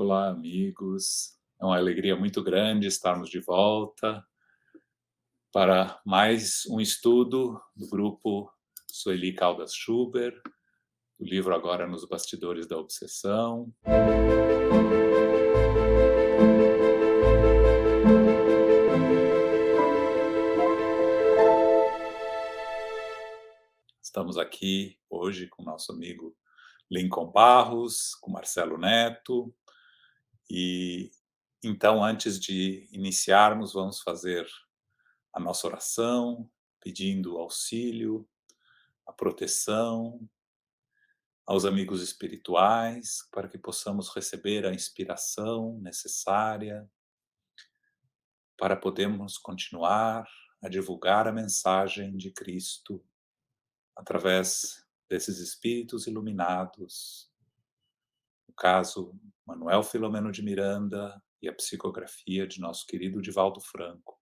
Olá, amigos. É uma alegria muito grande estarmos de volta para mais um estudo do grupo Sueli Caldas Schubert, o livro agora Nos Bastidores da Obsessão. Estamos aqui hoje com nosso amigo Lincoln Barros, com Marcelo Neto, e então, antes de iniciarmos, vamos fazer a nossa oração, pedindo auxílio, a proteção aos amigos espirituais, para que possamos receber a inspiração necessária para podermos continuar a divulgar a mensagem de Cristo através desses espíritos iluminados. No caso, Manuel Filomeno de Miranda e a psicografia de nosso querido Divaldo Franco.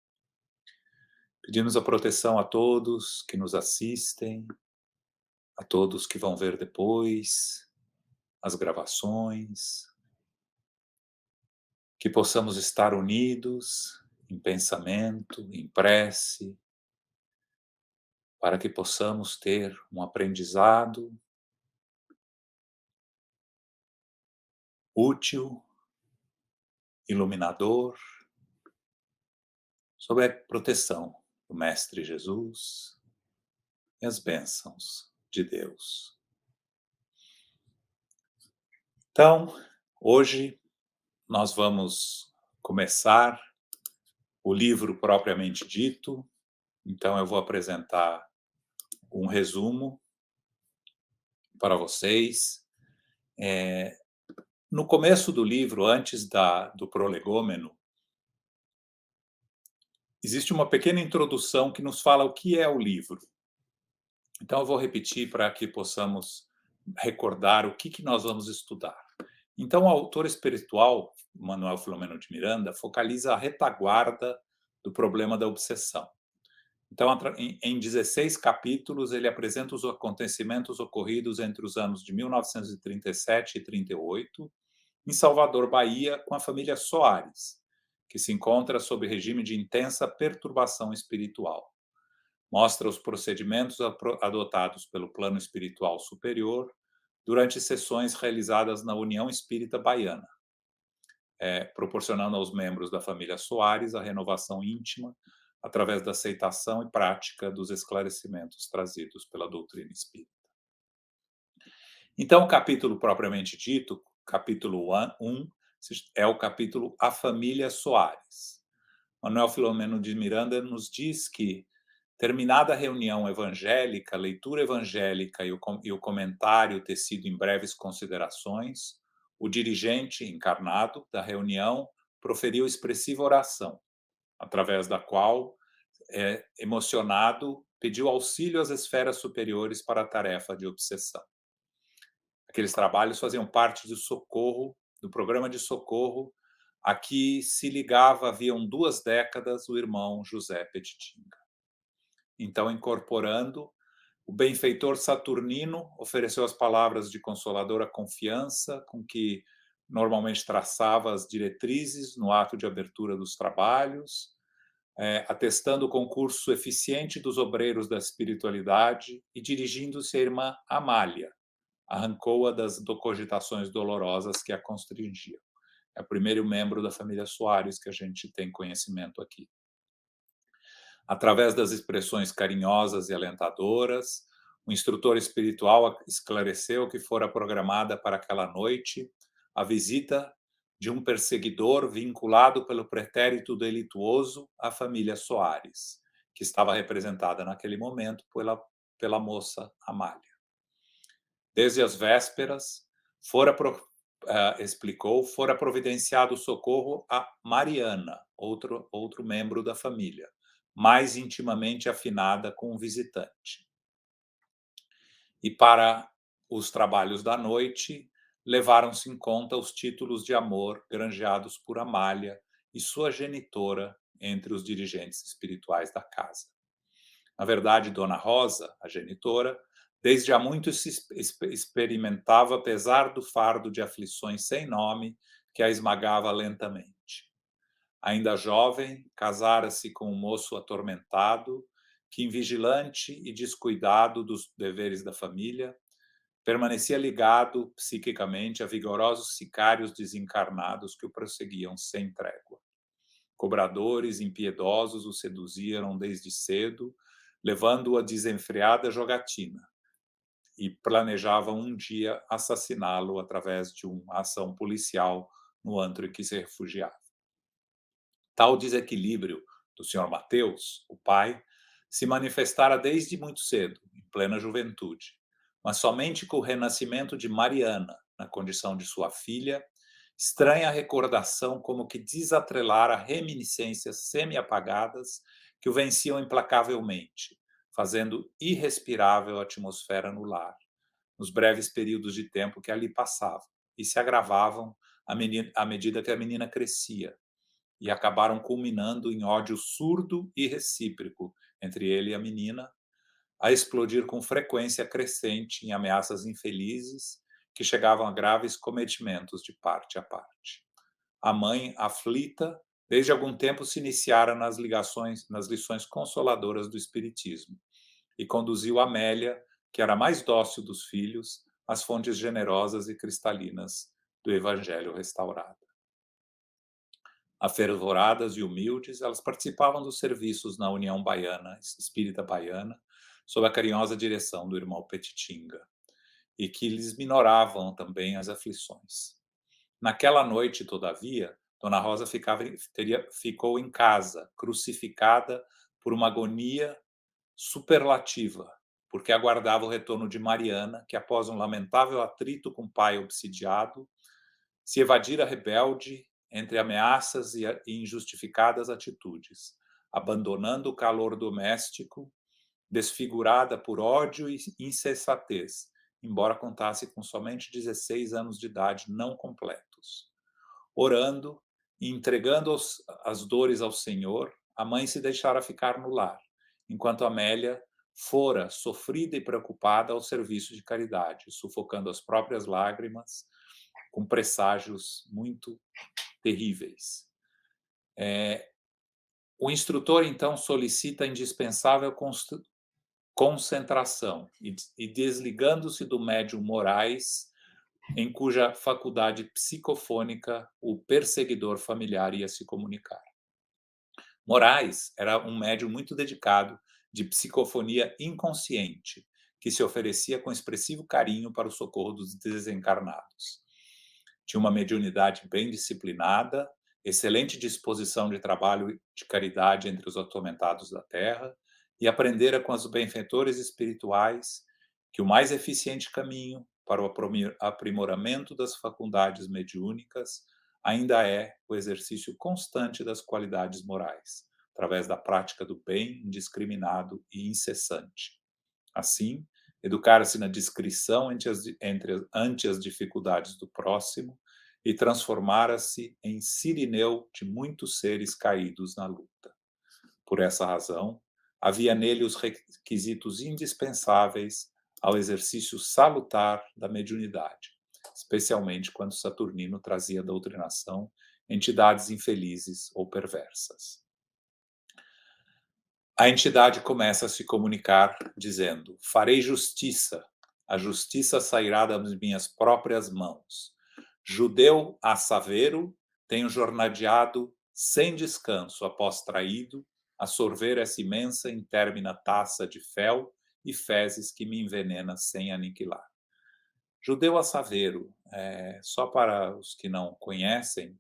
Pedimos a proteção a todos que nos assistem, a todos que vão ver depois as gravações, que possamos estar unidos em pensamento, em prece, para que possamos ter um aprendizado útil, iluminador, sob a proteção do Mestre Jesus e as bênçãos de Deus. Então, hoje nós vamos começar o livro propriamente dito. Então, eu vou apresentar um resumo para vocês. No começo do livro, antes do prolegômeno, existe uma pequena introdução que nos fala o que é o livro. Então, eu vou repetir para que possamos recordar o que nós vamos estudar. Então, o autor espiritual, Manuel Filomeno de Miranda, focaliza a retaguarda do problema da obsessão. Então, em 16 capítulos, ele apresenta os acontecimentos ocorridos entre os anos de 1937 e 38, em Salvador, Bahia, com a família Soares, que se encontra sob regime de intensa perturbação espiritual. Mostra os procedimentos adotados pelo plano espiritual superior durante sessões realizadas na União Espírita Baiana, proporcionando aos membros da família Soares a renovação íntima através da aceitação e prática dos esclarecimentos trazidos pela doutrina espírita. Então, o capítulo propriamente dito, capítulo 1, é o capítulo A Família Soares. Manuel Filomeno de Miranda nos diz que, terminada a reunião evangélica, a leitura evangélica e o comentário tecido em breves considerações, o dirigente encarnado da reunião proferiu expressiva oração, através da qual, emocionado, pediu auxílio às esferas superiores para a tarefa de obsessão. Aqueles trabalhos faziam parte do programa de socorro a que se ligava, haviam 2 décadas, o irmão José Petitinga. Então, incorporando, o benfeitor Saturnino ofereceu as palavras de consoladora confiança com que normalmente traçava as diretrizes no ato de abertura dos trabalhos, atestando o concurso eficiente dos obreiros da espiritualidade e dirigindo-se à irmã Amália, arrancou-a das cogitações dolorosas que a constringiam. É o primeiro membro da família Soares que a gente tem conhecimento aqui. Através das expressões carinhosas e alentadoras, o instrutor espiritual esclareceu que fora programada para aquela noite a visita de um perseguidor vinculado pelo pretérito delituoso à família Soares, que estava representada naquele momento pela moça Amália. Desde as vésperas, explicou, fora providenciado o socorro a Mariana, outro membro da família, mais intimamente afinada com o visitante. E para os trabalhos da noite, levaram-se em conta os títulos de amor granjeados por Amália e sua genitora entre os dirigentes espirituais da casa. Na verdade, Dona Rosa, a genitora, desde há muito se experimentava, apesar do fardo de aflições sem nome que a esmagava lentamente. Ainda jovem, casara-se com um moço atormentado, que, invigilante e descuidado dos deveres da família, permanecia ligado psiquicamente a vigorosos sicários desencarnados que o perseguiam sem trégua. Cobradores impiedosos o seduziram desde cedo, levando-o a desenfreada jogatina, e planejavam um dia assassiná-lo através de uma ação policial no antro em que se refugiava. Tal desequilíbrio do Sr. Mateus, o pai, se manifestara desde muito cedo, em plena juventude, mas somente com o renascimento de Mariana, na condição de sua filha, estranha recordação como que desatrelara reminiscências semi-apagadas que o venciam implacavelmente, fazendo irrespirável a atmosfera no lar, nos breves períodos de tempo que ali passavam, e se agravavam à medida que a menina crescia, e acabaram culminando em ódio surdo e recíproco entre ele e a menina, a explodir com frequência crescente em ameaças infelizes que chegavam a graves cometimentos de parte a parte. A mãe, aflita, desde algum tempo se iniciara nas lições consoladoras do Espiritismo e conduziu Amélia, que era a mais dócil dos filhos, às fontes generosas e cristalinas do Evangelho restaurado. Afervoradas e humildes, elas participavam dos serviços na União Baiana, Espírita Baiana, sob a carinhosa direção do irmão Petitinga, e que lhes minoravam também as aflições. Naquela noite, todavia, Dona Rosa ficou em casa, crucificada por uma agonia superlativa, porque aguardava o retorno de Mariana, que, após um lamentável atrito com o pai obsidiado, se evadira rebelde entre ameaças e injustificadas atitudes, abandonando o calor doméstico, desfigurada por ódio e insensatez, embora contasse com somente 16 anos de idade não completos. Orando e entregando as dores ao Senhor, a mãe se deixara ficar no lar, enquanto Amélia fora, sofrida e preocupada, ao serviço de caridade, sufocando as próprias lágrimas, com presságios muito terríveis. O instrutor, então, solicita a indispensável concentração e desligando-se do médium Moraes, em cuja faculdade psicofônica o perseguidor familiar ia se comunicar. Moraes era um médium muito dedicado de psicofonia inconsciente, que se oferecia com expressivo carinho para o socorro dos desencarnados. Tinha uma mediunidade bem disciplinada, excelente disposição de trabalho de caridade entre os atormentados da terra, e aprendera com os benfeitores espirituais que o mais eficiente caminho para o aprimoramento das faculdades mediúnicas ainda é o exercício constante das qualidades morais, através da prática do bem indiscriminado e incessante. Assim, educar-se na discrição ante as dificuldades do próximo e transformara-se em Cirineu de muitos seres caídos na luta. Por essa razão, havia nele os requisitos indispensáveis ao exercício salutar da mediunidade, especialmente quando Saturnino trazia doutrinação entidades infelizes ou perversas. A entidade começa a se comunicar dizendo: farei justiça, a justiça sairá das minhas próprias mãos. Judeu a Saveiro, tenho jornadeado sem descanso após traído, a sorver essa imensa intermina taça de fel e fezes que me envenena sem aniquilar. Judeu a Saveiro, só para os que não conhecem,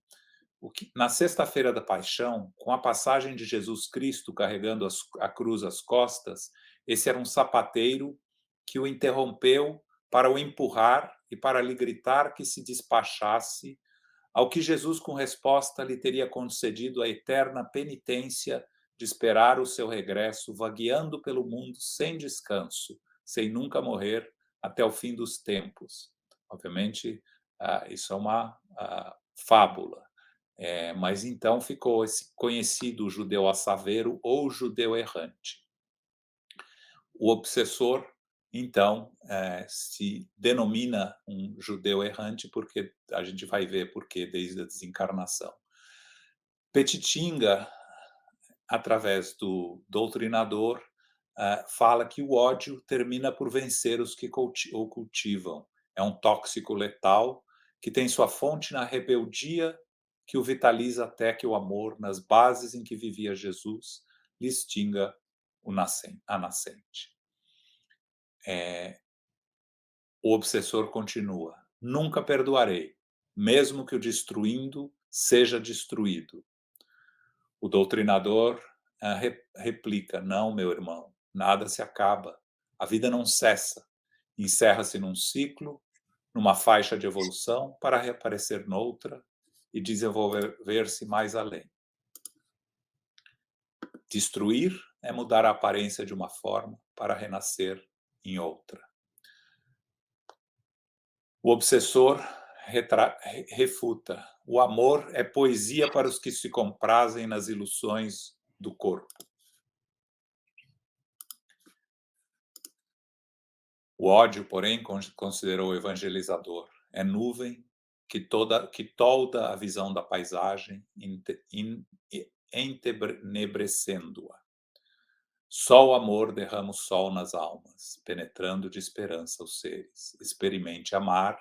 na Sexta-feira da Paixão, com a passagem de Jesus Cristo carregando a cruz às costas, esse era um sapateiro que o interrompeu para o empurrar e para lhe gritar que se despachasse, ao que Jesus, com resposta, lhe teria concedido a eterna penitência de esperar o seu regresso, vagueando pelo mundo sem descanso, sem nunca morrer, até o fim dos tempos. Obviamente, isso é uma fábula. Mas então ficou esse conhecido judeu assaveiro ou judeu errante. O obsessor então, se denomina um judeu errante, porque a gente vai ver por quê desde a desencarnação. Petitinga, através do doutrinador, fala que o ódio termina por vencer os que o cultivam. É um tóxico letal que tem sua fonte na rebeldia que o vitaliza até que o amor, nas bases em que vivia Jesus, lhe extinga a nascente. O obsessor continua: nunca perdoarei, mesmo que o destruindo seja destruído. O doutrinador replica: não, meu irmão, nada se acaba. A vida não cessa. Encerra-se num ciclo, numa faixa de evolução, para reaparecer noutra e desenvolver-se mais além. Destruir é mudar a aparência de uma forma para renascer em outra. O obsessor refuta: o amor é poesia para os que se comprazem nas ilusões do corpo. O ódio, porém, considerou o evangelizador, é nuvem que tolda a visão da paisagem, entenebrecendo-a. Só o amor derrama o sol nas almas, penetrando de esperança os seres. Experimente amar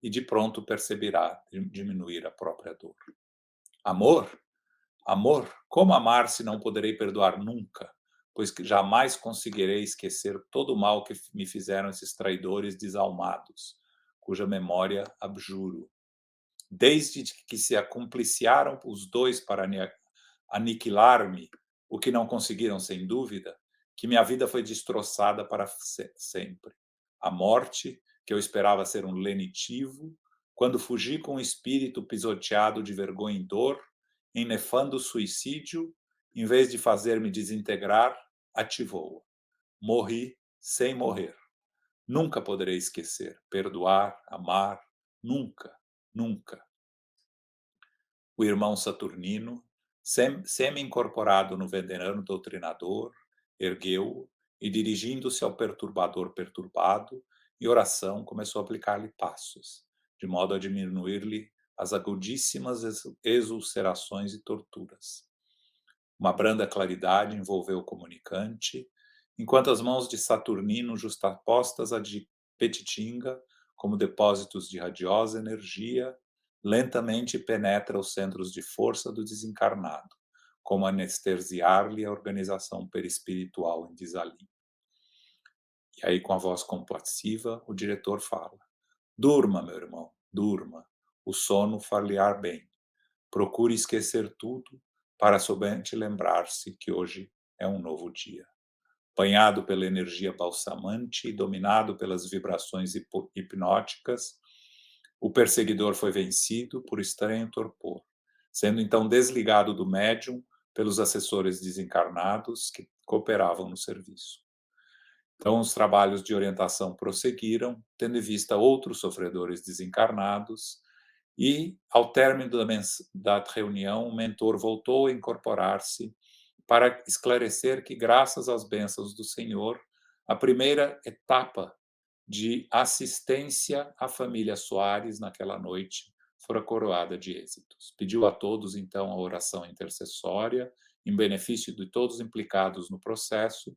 e de pronto perceberá diminuir a própria dor. Amor? Amor? Como amar se não poderei perdoar nunca? Pois que jamais conseguirei esquecer todo o mal que me fizeram esses traidores desalmados, cuja memória abjuro. Desde que se acumpliciaram os dois para aniquilar-me, o que não conseguiram sem dúvida, que minha vida foi destroçada para sempre. A morte, que eu esperava ser um lenitivo, quando fugi com o espírito pisoteado de vergonha e dor, em nefando suicídio, em vez de fazer-me desintegrar, ativou-a. Morri sem morrer. Nunca poderei esquecer, perdoar, amar, nunca, nunca. O irmão Saturnino, semi-incorporado no venerano doutrinador, ergueu-o e, dirigindo-se ao perturbador perturbado, em oração começou a aplicar-lhe passos, de modo a diminuir-lhe as agudíssimas exulcerações e torturas. Uma branda claridade envolveu o comunicante, enquanto as mãos de Saturnino, justapostas a de Petitinga, como depósitos de radiosa energia, lentamente penetra os centros de força do desencarnado, como anestesiar-lhe a organização perispiritual em desalinho. E aí, com a voz compassiva, o diretor fala: durma, meu irmão, durma. O sono far-lhe-á bem. Procure esquecer tudo para somente lembrar-se que hoje é um novo dia. Banhado pela energia balsamante e dominado pelas vibrações hipnóticas, o perseguidor foi vencido por estranho torpor, sendo então desligado do médium pelos assessores desencarnados que cooperavam no serviço. Então, os trabalhos de orientação prosseguiram, tendo em vista outros sofredores desencarnados, e, ao término da reunião, o mentor voltou a incorporar-se para esclarecer que, graças às bênçãos do Senhor, a primeira etapa de assistência à família Soares naquela noite fora coroada de êxitos. Pediu a todos, então, a oração intercessória em benefício de todos implicados no processo,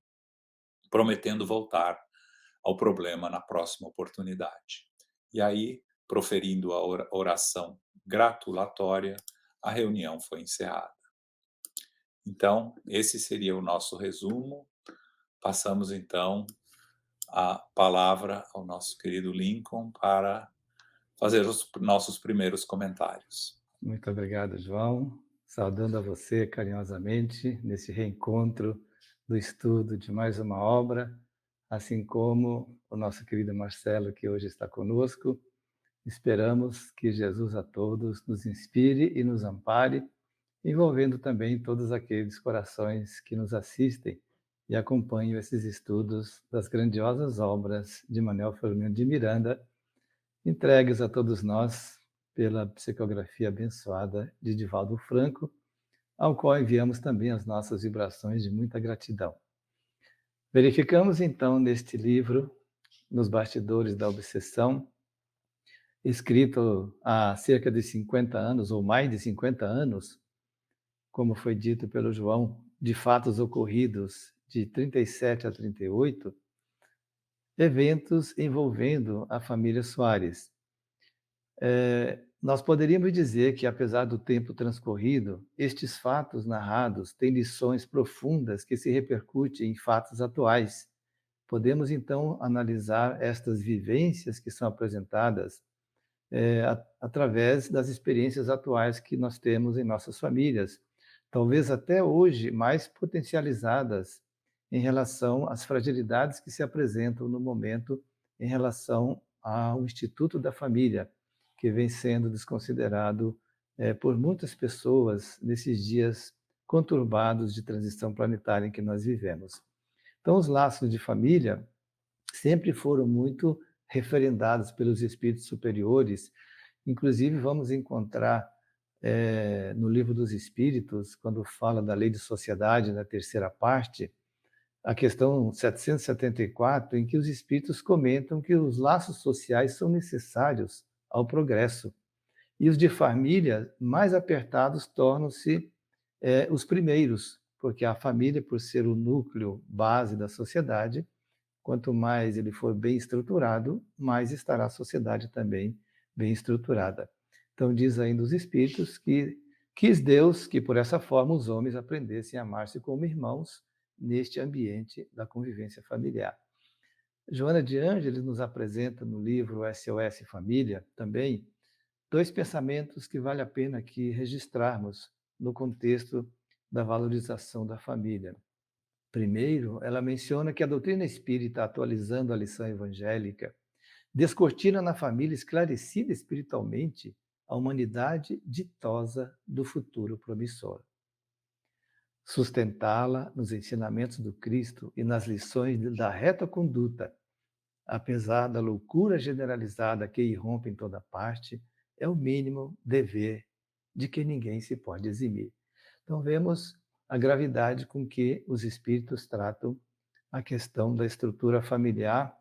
prometendo voltar ao problema na próxima oportunidade. E aí, proferindo a oração gratulatória, a reunião foi encerrada. Então, esse seria o nosso resumo. Passamos, então, a palavra ao nosso querido Lincoln para fazer os nossos primeiros comentários. Muito obrigado, João. Saudando a você carinhosamente nesse reencontro do estudo de mais uma obra, assim como o nosso querido Marcelo, que hoje está conosco. Esperamos que Jesus a todos nos inspire e nos ampare, envolvendo também todos aqueles corações que nos assistem e acompanham esses estudos das grandiosas obras de Manuel Filomeno de Miranda, entregues a todos nós pela psicografia abençoada de Divaldo Franco, ao qual enviamos também as nossas vibrações de muita gratidão. Verificamos então neste livro nos bastidores da obsessão, escrito há cerca de 50 anos, ou mais de 50 anos, como foi dito pelo João, de fatos ocorridos de 37 a 38, eventos envolvendo a família Soares. Nós poderíamos dizer que, apesar do tempo transcorrido, estes fatos narrados têm lições profundas que se repercutem em fatos atuais. Podemos, então, analisar estas vivências que são apresentadas através das experiências atuais que nós temos em nossas famílias, talvez até hoje mais potencializadas em relação às fragilidades que se apresentam no momento em relação ao Instituto da Família, que vem sendo desconsiderado por muitas pessoas nesses dias conturbados de transição planetária em que nós vivemos. Então, os laços de família sempre foram muito referendados pelos espíritos superiores. Inclusive, vamos encontrar no Livro dos Espíritos, quando fala da lei de sociedade, na terceira parte, a questão 774, em que os espíritos comentam que os laços sociais são necessários ao progresso. E os de família mais apertados tornam-se os primeiros, porque a família, por ser o núcleo base da sociedade, quanto mais ele for bem estruturado, mais estará a sociedade também bem estruturada. Então, diz ainda os Espíritos que quis Deus que, por essa forma, os homens aprendessem a amar-se como irmãos neste ambiente da convivência familiar. Joana de Ângeles nos apresenta no livro SOS Família, também, dois pensamentos que vale a pena aqui registrarmos no contexto da valorização da família. Primeiro, ela menciona que a doutrina espírita, atualizando a lição evangélica, descortina na família esclarecida espiritualmente a humanidade ditosa do futuro promissor. Sustentá-la nos ensinamentos do Cristo e nas lições da reta conduta, apesar da loucura generalizada que irrompe em toda parte, é o mínimo dever de que ninguém se pode eximir. Então, vemos a gravidade com que os espíritos tratam a questão da estrutura familiar.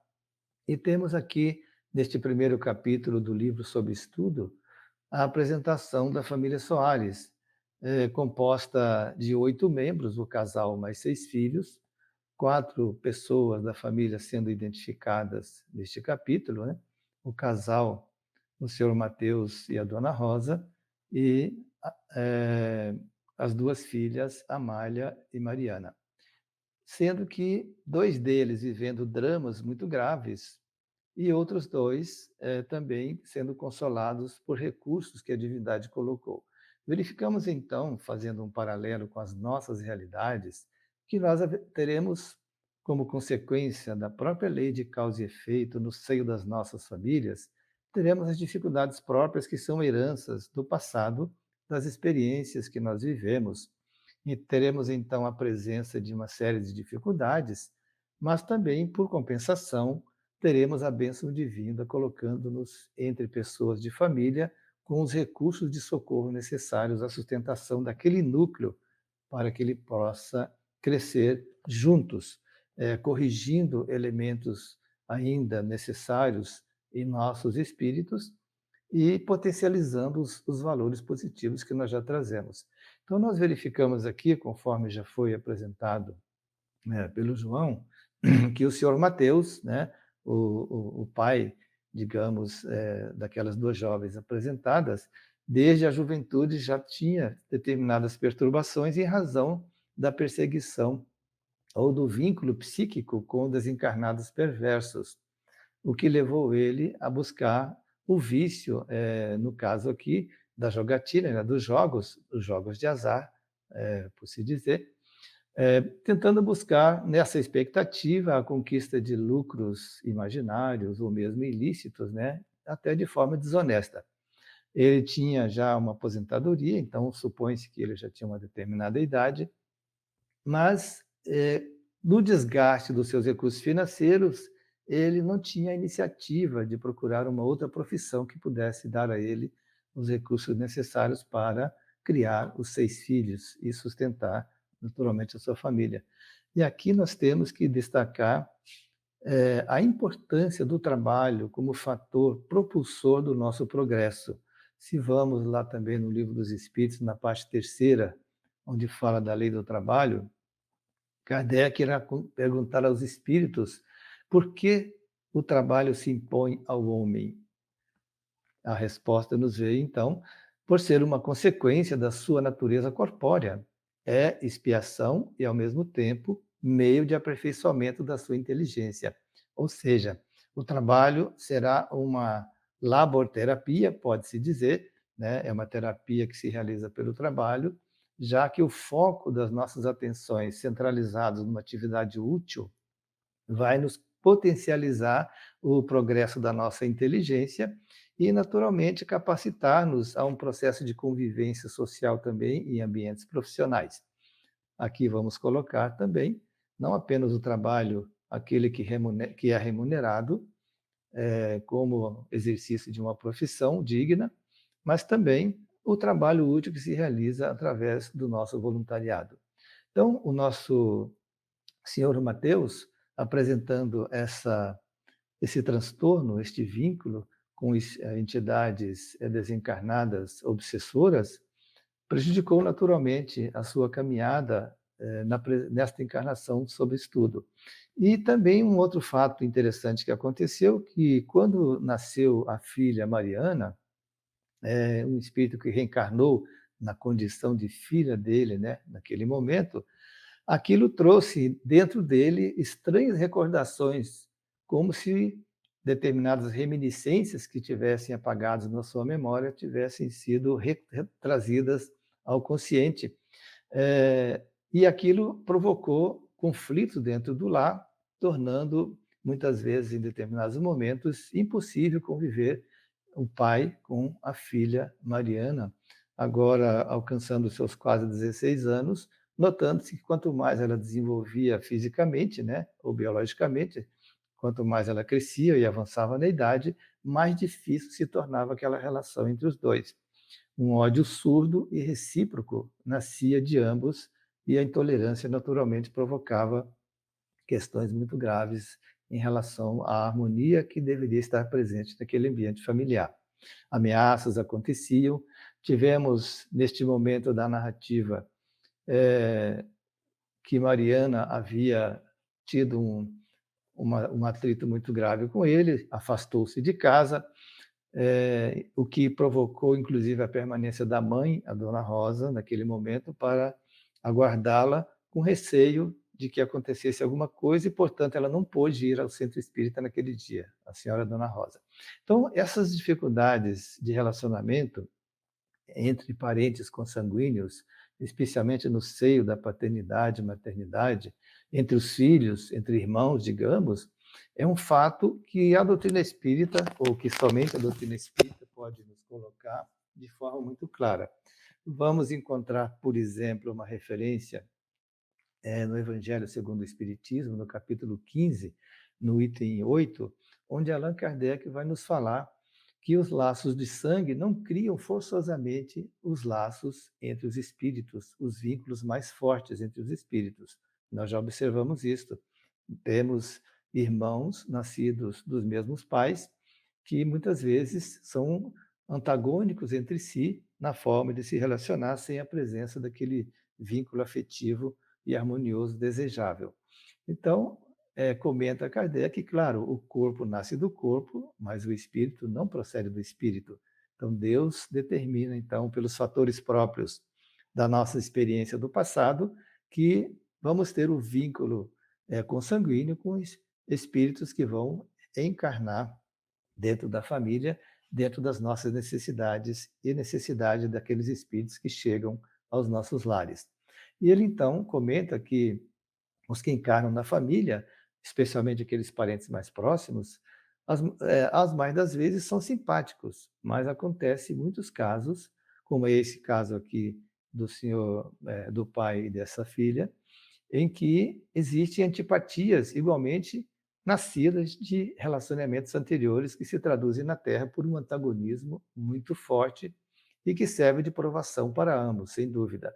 E temos aqui, neste primeiro capítulo do livro sobre estudo, a apresentação da família Soares, composta de 8 membros, o casal mais 6 filhos, 4 pessoas da família sendo identificadas neste capítulo, né? O casal, o senhor Mateus e a dona Rosa, e as 2 filhas, Amália e Mariana. Sendo que 2 deles vivendo dramas muito graves e outros 2 também sendo consolados por recursos que a divindade colocou. Verificamos então, fazendo um paralelo com as nossas realidades, que nós teremos, como consequência da própria lei de causa e efeito no seio das nossas famílias, teremos as dificuldades próprias que são heranças do passado, das experiências que nós vivemos, e teremos então a presença de uma série de dificuldades, mas também, por compensação, teremos a bênção divina colocando-nos entre pessoas de família com os recursos de socorro necessários à sustentação daquele núcleo para que ele possa crescer juntos, corrigindo elementos ainda necessários em nossos espíritos e potencializando os valores positivos que nós já trazemos. Então, nós verificamos aqui, conforme já foi apresentado pelo João, que o senhor Mateus, né, o pai, digamos, daquelas 2 jovens apresentadas, desde a juventude já tinha determinadas perturbações em razão da perseguição ou do vínculo psíquico com desencarnados perversos, o que levou ele a buscar o vício, no caso aqui, da jogatina, né, dos jogos, os jogos de azar, por se dizer, tentando buscar, nessa expectativa, a conquista de lucros imaginários ou mesmo ilícitos, né, até de forma desonesta. Ele tinha já uma aposentadoria, então supõe-se que ele já tinha uma determinada idade, mas no desgaste dos seus recursos financeiros, ele não tinha a iniciativa de procurar uma outra profissão que pudesse dar a ele os recursos necessários para criar os 6 filhos e sustentar naturalmente a sua família. E aqui nós temos que destacar a importância do trabalho como fator propulsor do nosso progresso. Se vamos lá também no Livro dos Espíritos, na parte terceira, onde fala da lei do trabalho, Kardec irá perguntar aos espíritos por que o trabalho se impõe ao homem. A resposta nos veio, então, por ser uma consequência da sua natureza corpórea. É expiação e, ao mesmo tempo, meio de aperfeiçoamento da sua inteligência. Ou seja, o trabalho será uma laborterapia, pode-se dizer, né? É uma terapia que se realiza pelo trabalho, já que o foco das nossas atenções centralizados numa atividade útil vai nos potencializar o progresso da nossa inteligência e, naturalmente, capacitar-nos a um processo de convivência social também em ambientes profissionais. Aqui vamos colocar também, não apenas o trabalho, aquele que é remunerado, como exercício de uma profissão digna, mas também o trabalho útil que se realiza através do nosso voluntariado. Então, o nosso senhor Mateus, apresentando esse transtorno, este vínculo com entidades desencarnadas obsessoras, prejudicou naturalmente a sua caminhada nesta encarnação sob estudo. E também um outro fato interessante que aconteceu, que quando nasceu a filha Mariana, um espírito que reencarnou na condição de filha dele, né, naquele momento, aquilo trouxe dentro dele estranhas recordações, como se determinadas reminiscências que tivessem apagadas na sua memória tivessem sido trazidas ao consciente. E aquilo provocou conflito dentro do lar, tornando, muitas vezes, em determinados momentos, impossível conviver o pai com a filha Mariana, agora alcançando seus quase 16 anos, notando-se que quanto mais ela desenvolvia fisicamente, né, ou biologicamente, quanto mais ela crescia e avançava na idade, mais difícil se tornava aquela relação entre os dois. Um ódio surdo e recíproco nascia de ambos e a intolerância naturalmente provocava questões muito graves em relação à harmonia que deveria estar presente naquele ambiente familiar. Ameaças aconteciam, tivemos, neste momento da narrativa, que Mariana havia tido um atrito muito grave com ele, afastou-se de casa, o que provocou, inclusive, a permanência da mãe, a dona Rosa, naquele momento, para aguardá-la com receio de que acontecesse alguma coisa e, portanto, ela não pôde ir ao centro espírita naquele dia, a senhora dona Rosa. Então, essas dificuldades de relacionamento entre parentes consanguíneos, especialmente no seio da paternidade e maternidade, entre os filhos, entre irmãos, digamos, é um fato que a doutrina espírita, ou que somente a doutrina espírita pode nos colocar de forma muito clara. Vamos encontrar, por exemplo, uma referência no Evangelho segundo o Espiritismo, no capítulo 15, no item 8, onde Allan Kardec vai nos falar que os laços de sangue não criam forçosamente os laços entre os espíritos, os vínculos mais fortes entre os espíritos. Nós já observamos isto. Temos irmãos nascidos dos mesmos pais que muitas vezes são antagônicos entre si na forma de se relacionar sem a presença daquele vínculo afetivo e harmonioso desejável. Então, comenta Kardec que, claro, o corpo nasce do corpo, mas o espírito não procede do espírito. Então, Deus determina, então, pelos fatores próprios da nossa experiência do passado, que vamos ter o vínculo consanguíneo com os espíritos que vão encarnar dentro da família, dentro das nossas necessidades e necessidade daqueles espíritos que chegam aos nossos lares. E ele, então, comenta que os que encarnam na família, especialmente aqueles parentes mais próximos, as mais das vezes são simpáticos, mas acontece muitos casos, como é esse caso aqui do senhor, do pai dessa filha, em que existem antipatias igualmente nascidas de relacionamentos anteriores que se traduzem na Terra por um antagonismo muito forte e que serve de provação para ambos, sem dúvida.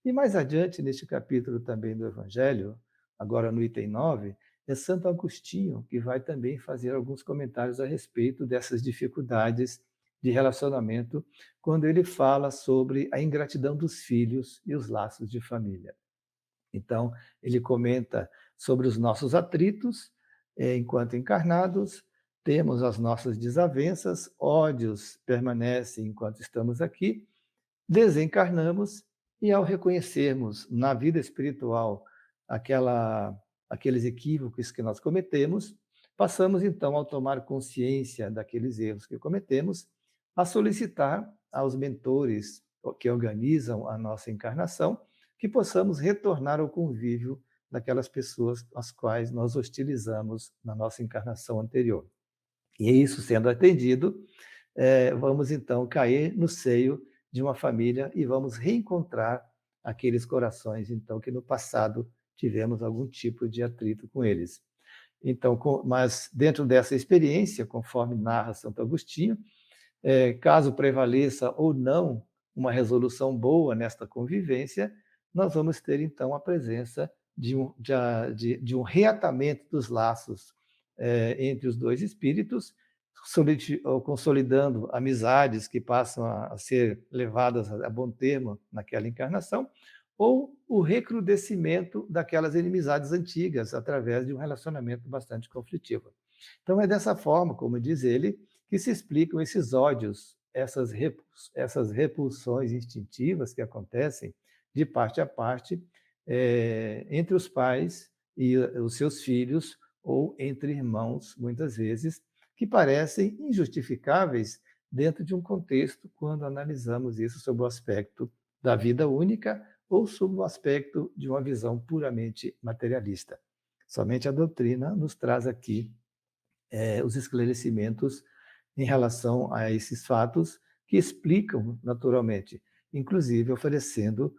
E mais adiante, neste capítulo também do Evangelho, agora no item 9, é Santo Agostinho, que vai também fazer alguns comentários a respeito dessas dificuldades de relacionamento, quando ele fala sobre a ingratidão dos filhos e os laços de família. Então, ele comenta sobre os nossos atritos, enquanto encarnados, temos as nossas desavenças, ódios permanecem enquanto estamos aqui, desencarnamos e, ao reconhecermos na vida espiritual aquela, aqueles equívocos que nós cometemos, passamos então, ao tomar consciência daqueles erros que cometemos, a solicitar aos mentores que organizam a nossa encarnação que possamos retornar ao convívio daquelas pessoas às quais nós hostilizamos na nossa encarnação anterior. E isso sendo atendido, vamos então cair no seio de uma família e vamos reencontrar aqueles corações, então, que no passado tivemos algum tipo de atrito com eles. Então, mas dentro dessa experiência, conforme narra Santo Agostinho, caso prevaleça ou não uma resolução boa nesta convivência, nós vamos ter então a presença de um reatamento dos laços entre os dois espíritos, consolidando amizades que passam a ser levadas a bom termo naquela encarnação, ou o recrudescimento daquelas inimizades antigas através de um relacionamento bastante conflitivo. Então, é dessa forma, como diz ele, que se explicam esses ódios, essas repulsões instintivas que acontecem de parte a parte entre os pais e os seus filhos, ou entre irmãos, muitas vezes, que parecem injustificáveis dentro de um contexto, quando analisamos isso sob o aspecto da vida única ou sob o aspecto de uma visão puramente materialista. Somente a doutrina nos traz aqui os esclarecimentos em relação a esses fatos que explicam naturalmente, inclusive oferecendo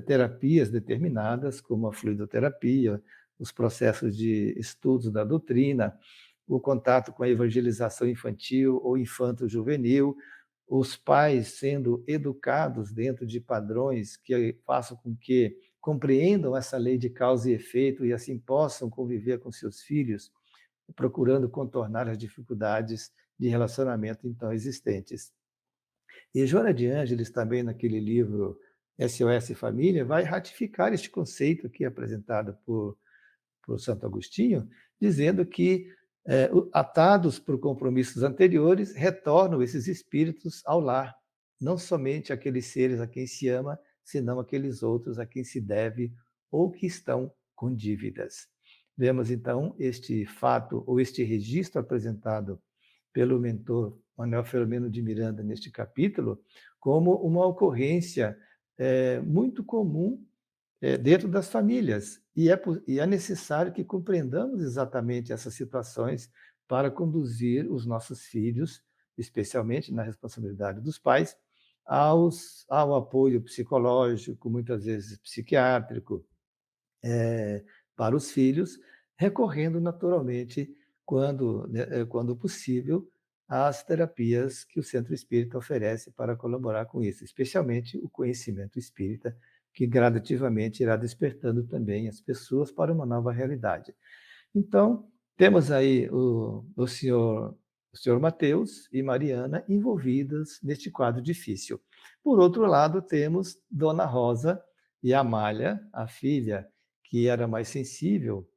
terapias determinadas, como a fluidoterapia, os processos de estudos da doutrina, o contato com a evangelização infantil ou infanto-juvenil, os pais sendo educados dentro de padrões que façam com que compreendam essa lei de causa e efeito e assim possam conviver com seus filhos, procurando contornar as dificuldades de relacionamento então existentes. E Joana de Ângeles, também naquele livro SOS Família, vai ratificar este conceito aqui apresentado por Santo Agostinho, dizendo que, atados por compromissos anteriores, retornam esses espíritos ao lar, não somente aqueles seres a quem se ama, senão aqueles outros a quem se deve ou que estão com dívidas. Vemos, então, este fato, ou este registro apresentado pelo mentor Manuel Filomeno de Miranda neste capítulo, como uma ocorrência muito comum dentro das famílias. E é necessário que compreendamos exatamente essas situações para conduzir os nossos filhos, especialmente na responsabilidade dos pais, ao apoio psicológico, muitas vezes psiquiátrico, para os filhos, recorrendo naturalmente, quando possível, às terapias que o Centro Espírita oferece para colaborar com isso, especialmente o conhecimento espírita, que gradativamente irá despertando também as pessoas para uma nova realidade. Então, temos aí o senhor Mateus e Mariana envolvidas neste quadro difícil. Por outro lado, temos Dona Rosa e Amália, a filha, que era mais sensível,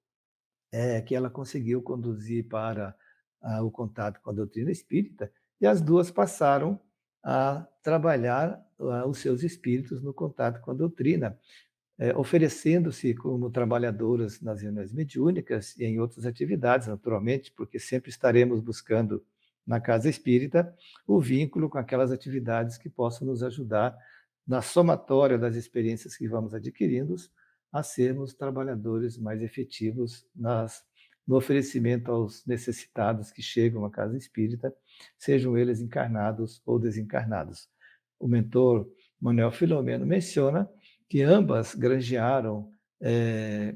que ela conseguiu conduzir para o contato com a doutrina espírita, e as duas passaram a trabalhar os seus espíritos no contato com a doutrina, oferecendo-se como trabalhadoras nas reuniões mediúnicas e em outras atividades, naturalmente, porque sempre estaremos buscando na casa espírita o vínculo com aquelas atividades que possam nos ajudar na somatória das experiências que vamos adquirindo a sermos trabalhadores mais efetivos no oferecimento aos necessitados que chegam à casa espírita, sejam eles encarnados ou desencarnados. O mentor Manuel Filomeno menciona que ambas granjearam,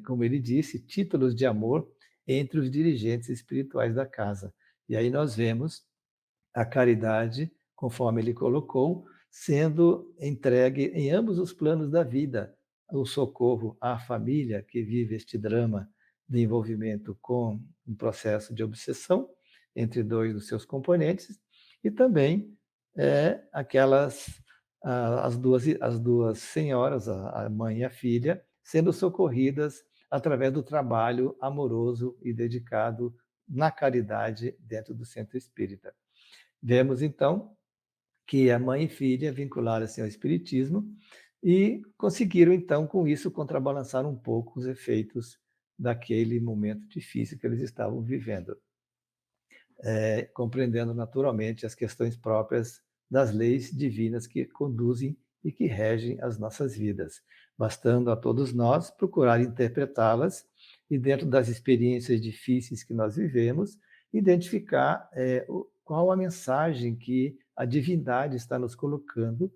como ele disse, títulos de amor entre os dirigentes espirituais da casa. E aí nós vemos a caridade, conforme ele colocou, sendo entregue em ambos os planos da vida, o socorro à família que vive este drama de envolvimento com um processo de obsessão entre dois dos seus componentes, e também aquelas as duas senhoras, a mãe e a filha, sendo socorridas através do trabalho amoroso e dedicado na caridade dentro do centro espírita. Vemos então que a mãe e filha vincularam-se ao espiritismo e conseguiram então com isso contrabalançar um pouco os efeitos daquele momento difícil que eles estavam vivendo, compreendendo naturalmente as questões próprias das leis divinas que conduzem e que regem as nossas vidas, bastando a todos nós procurar interpretá-las e, dentro das experiências difíceis que nós vivemos, identificar qual a mensagem que a divindade está nos colocando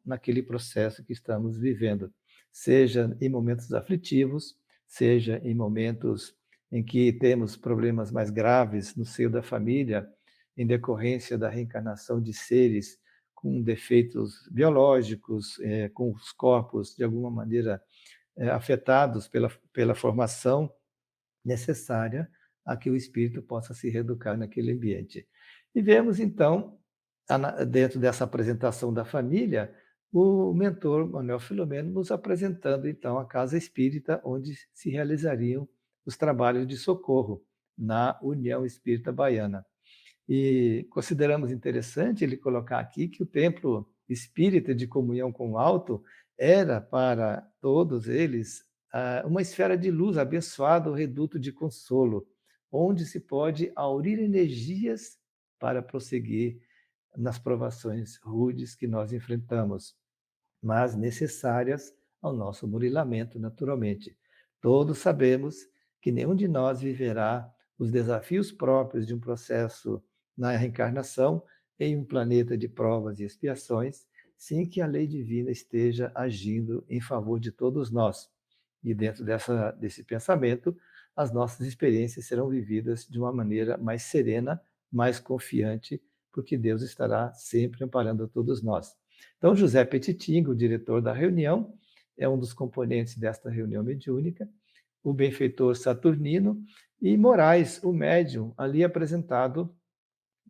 naquele processo que estamos vivendo, seja em momentos aflitivos, seja em momentos em que temos problemas mais graves no seio da família, em decorrência da reencarnação de seres com defeitos biológicos, com os corpos, de alguma maneira, afetados pela formação necessária a que o espírito possa se reeducar naquele ambiente. E vemos, então, dentro dessa apresentação da família, o mentor Manuel Filomeno nos apresentando, então, a casa espírita onde se realizariam os trabalhos de socorro na União Espírita Baiana. E consideramos interessante ele colocar aqui que o templo espírita de comunhão com o alto era para todos eles uma esfera de luz abençoada, o reduto de consolo, onde se pode aurir energias para prosseguir nas provações rudes que nós enfrentamos, mas necessárias ao nosso burilamento, naturalmente. Todos sabemos que nenhum de nós viverá os desafios próprios de um processo na reencarnação em um planeta de provas e expiações, sem que a lei divina esteja agindo em favor de todos nós. E dentro desse pensamento, as nossas experiências serão vividas de uma maneira mais serena, mais confiante, porque Deus estará sempre amparando a todos nós. Então, José Petitinga, o diretor da reunião, é um dos componentes desta reunião mediúnica, o benfeitor Saturnino e Moraes, o médium, ali apresentado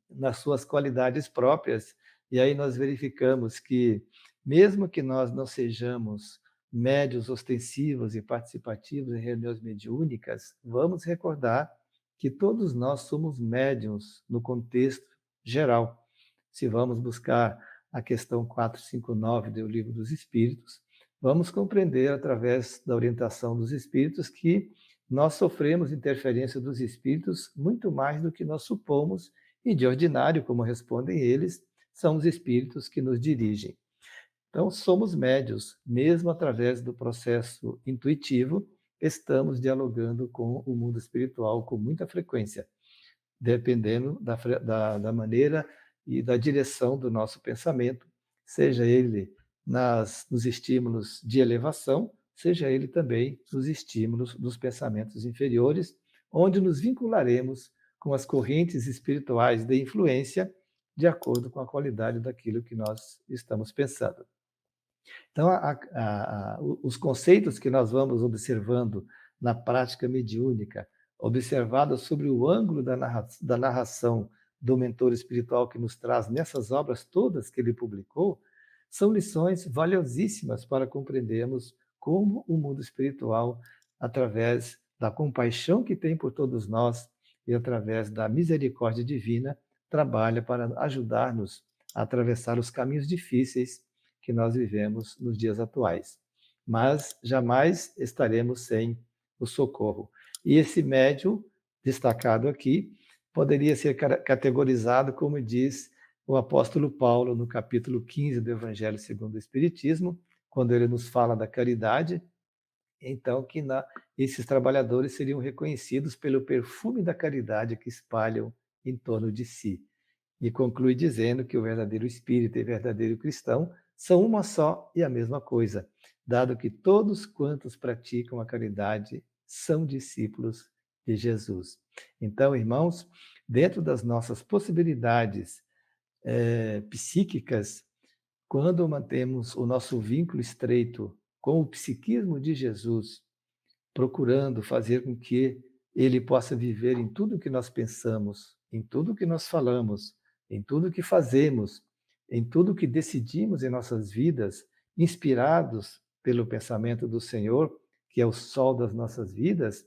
nas suas qualidades próprias. E aí nós verificamos que, mesmo que nós não sejamos médiuns ostensivos e participativos em reuniões mediúnicas, vamos recordar que todos nós somos médiuns no contexto geral. Se vamos buscar a questão 459 do Livro dos Espíritos, vamos compreender, através da orientação dos espíritos, que nós sofremos interferência dos espíritos muito mais do que nós supomos, e de ordinário, como respondem eles, são os espíritos que nos dirigem. Então, somos médios, mesmo através do processo intuitivo, estamos dialogando com o mundo espiritual com muita frequência, dependendo da maneira e da direção do nosso pensamento, seja ele nos estímulos de elevação, seja ele também nos estímulos dos pensamentos inferiores, onde nos vincularemos com as correntes espirituais de influência, de acordo com a qualidade daquilo que nós estamos pensando. Então, os conceitos que nós vamos observando na prática mediúnica, observados sobre o ângulo da narração do mentor espiritual que nos traz nessas obras todas que ele publicou, são lições valiosíssimas para compreendermos como o mundo espiritual, através da compaixão que tem por todos nós e através da misericórdia divina, trabalha para ajudar-nos a atravessar os caminhos difíceis que nós vivemos nos dias atuais. Mas jamais estaremos sem o socorro. E esse médium destacado aqui poderia ser categorizado, como diz o apóstolo Paulo no capítulo 15 do Evangelho segundo o Espiritismo, quando ele nos fala da caridade, então que esses trabalhadores seriam reconhecidos pelo perfume da caridade que espalham em torno de si. E conclui dizendo que o verdadeiro espírita e verdadeiro cristão são uma só e a mesma coisa, dado que todos quantos praticam a caridade são discípulos de Jesus. Então, irmãos, dentro das nossas possibilidades psíquicas, quando mantemos o nosso vínculo estreito com o psiquismo de Jesus, procurando fazer com que ele possa viver em tudo que nós pensamos, em tudo que nós falamos, em tudo que fazemos, em tudo que decidimos em nossas vidas, inspirados pelo pensamento do Senhor, que é o sol das nossas vidas,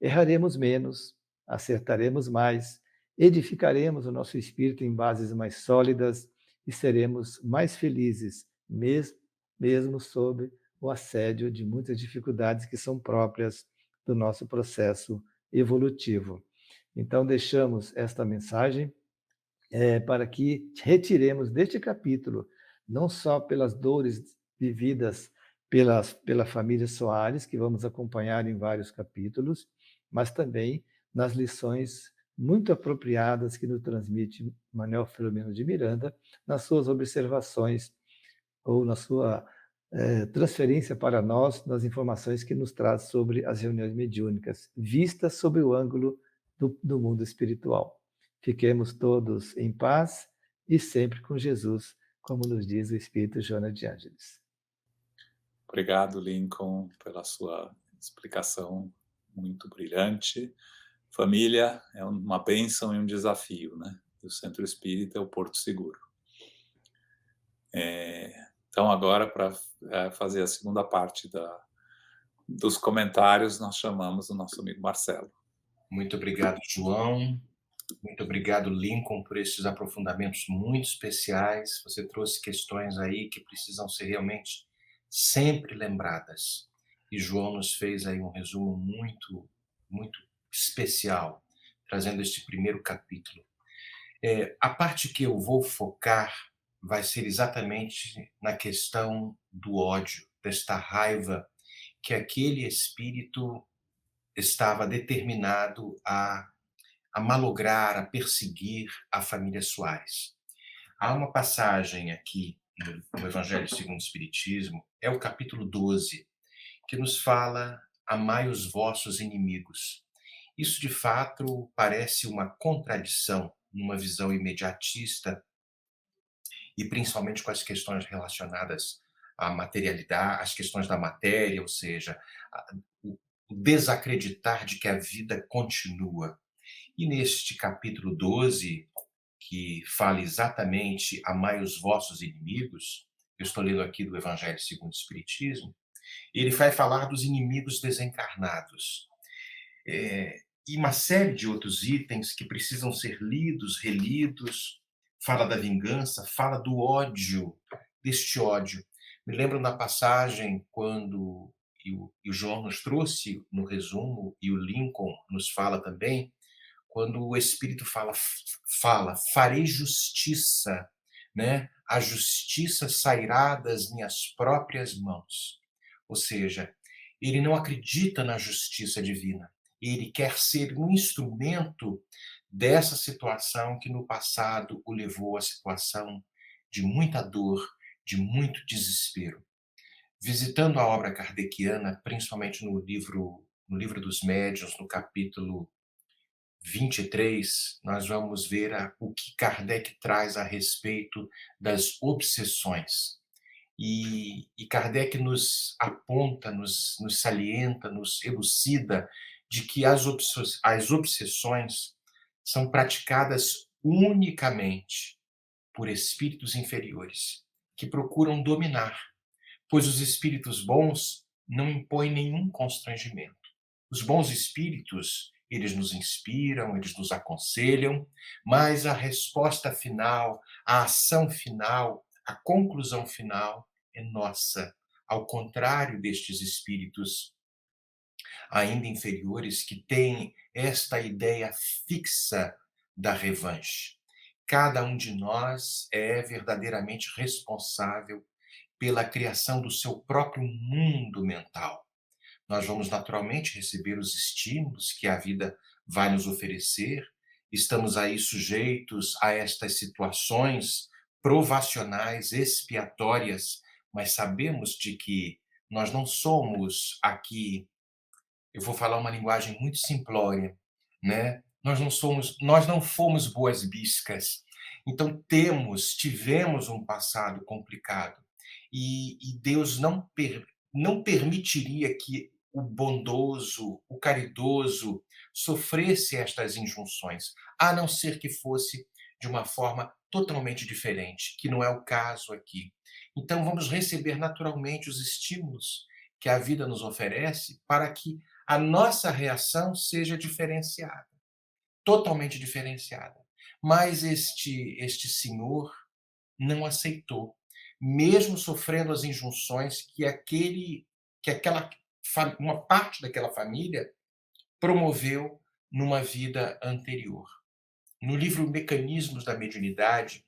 erraremos menos, acertaremos mais, edificaremos o nosso espírito em bases mais sólidas e seremos mais felizes, mesmo sob o assédio de muitas dificuldades que são próprias do nosso processo evolutivo. Então, deixamos esta mensagem para que retiremos deste capítulo, não só pelas dores vividas pela família Soares, que vamos acompanhar em vários capítulos, mas também nas lições muito apropriadas que nos transmite Manuel Filomeno de Miranda, nas suas observações ou na sua transferência para nós das informações que nos traz sobre as reuniões mediúnicas, vistas sob o ângulo do mundo espiritual. Fiquemos todos em paz e sempre com Jesus, como nos diz o Espírito Joana de Ângeles. Obrigado, Lincoln, pela sua explicação muito brilhante. Família é uma bênção e um desafio, né? E o Centro Espírita é o porto seguro. Então, agora, para fazer a segunda parte dos comentários, nós chamamos o nosso amigo Marcelo. Muito obrigado, João. Muito obrigado, Lincoln, por esses aprofundamentos muito especiais. Você trouxe questões aí que precisam ser realmente sempre lembradas. E João nos fez aí um resumo muito, muito especial, trazendo este primeiro capítulo. A parte que eu vou focar vai ser exatamente na questão do ódio, desta raiva que aquele espírito estava determinado a malograr, a perseguir a família Soares. Há uma passagem aqui no Evangelho segundo o Espiritismo, é o capítulo 12, que nos fala: amai os vossos inimigos. Isso, de fato, parece uma contradição numa visão imediatista e principalmente com as questões relacionadas à materialidade, as questões da matéria, ou seja, o desacreditar de que a vida continua. E neste capítulo 12, que fala exatamente amai os vossos inimigos, eu estou lendo aqui do Evangelho segundo o Espiritismo, ele vai falar dos inimigos desencarnados. E uma série de outros itens que precisam ser lidos, relidos, fala da vingança, fala do ódio, deste ódio. Me lembro da passagem quando, e o João nos trouxe no resumo, e o Lincoln nos fala também, quando o Espírito fala, farei justiça, né? A justiça sairá das minhas próprias mãos. Ou seja, ele não acredita na justiça divina. Ele quer ser um instrumento dessa situação que no passado o levou à situação de muita dor, de muito desespero. Visitando a obra kardeciana, principalmente no livro dos Médiuns, no capítulo 23, nós vamos ver o que Kardec traz a respeito das obsessões. E Kardec nos aponta, nos salienta, nos elucida de que as obsessões são praticadas unicamente por espíritos inferiores, que procuram dominar, pois os espíritos bons não impõem nenhum constrangimento. Os bons espíritos, eles nos inspiram, eles nos aconselham, mas a resposta final, a ação final, a conclusão final é nossa, ao contrário destes espíritos ainda inferiores que têm esta ideia fixa da revanche. Cada um de nós é verdadeiramente responsável pela criação do seu próprio mundo mental. Nós vamos naturalmente receber os estímulos que a vida vai nos oferecer, estamos aí sujeitos a estas situações provacionais, expiatórias, mas sabemos de que nós não somos aqui, eu vou falar uma linguagem muito simplória, né? Nós não fomos boas biscas. Então tivemos um passado complicado e Deus não permitiria que o bondoso, o caridoso sofresse estas injunções, a não ser que fosse de uma forma totalmente diferente, que não é o caso aqui. Então, vamos receber naturalmente os estímulos que a vida nos oferece para que a nossa reação seja diferenciada, totalmente diferenciada. Mas este senhor não aceitou, mesmo sofrendo as injunções que aquela uma parte daquela família promoveu numa vida anterior. No livro Mecanismos da Mediunidade,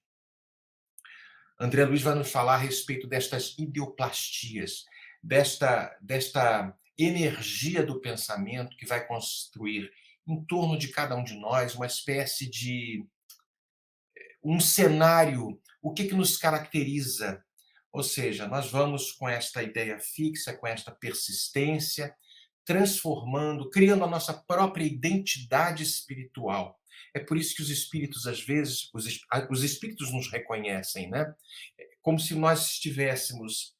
André Luiz vai nos falar a respeito destas ideoplastias, desta energia do pensamento que vai construir em torno de cada um de nós uma espécie de um cenário, o que nos caracteriza. Ou seja, nós vamos com esta ideia fixa, com esta persistência, transformando, criando a nossa própria identidade espiritual. É por isso que os espíritos, às vezes, os espíritos nos reconhecem, né? Como se nós estivéssemos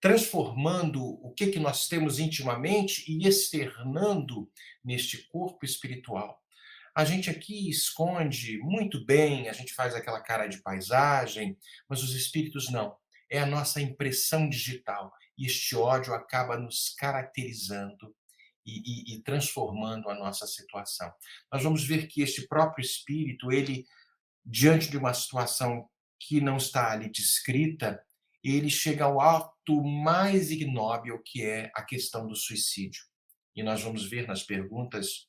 transformando o que nós temos intimamente e externando neste corpo espiritual. A gente aqui esconde muito bem, a gente faz aquela cara de paisagem, mas os espíritos não. É a nossa impressão digital. E este ódio acaba nos caracterizando e transformando a nossa situação. Nós vamos ver que este próprio espírito, ele, diante de uma situação que não está ali descrita, ele chega ao ato mais ignóbil, que é a questão do suicídio. E nós vamos ver nas perguntas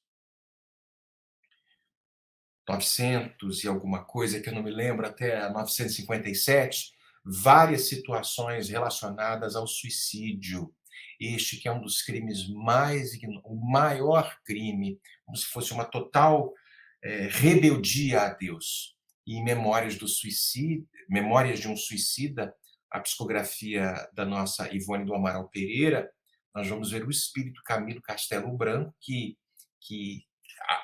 900 e alguma coisa, que eu não me lembro, até 957, várias situações relacionadas ao suicídio. Este que é um dos crimes o maior crime, como se fosse uma total rebeldia a Deus. E Memórias do Suicídio, Memórias de um Suicida, a psicografia da nossa Ivone do Amaral Pereira, nós vamos ver o espírito Camilo Castelo Branco, que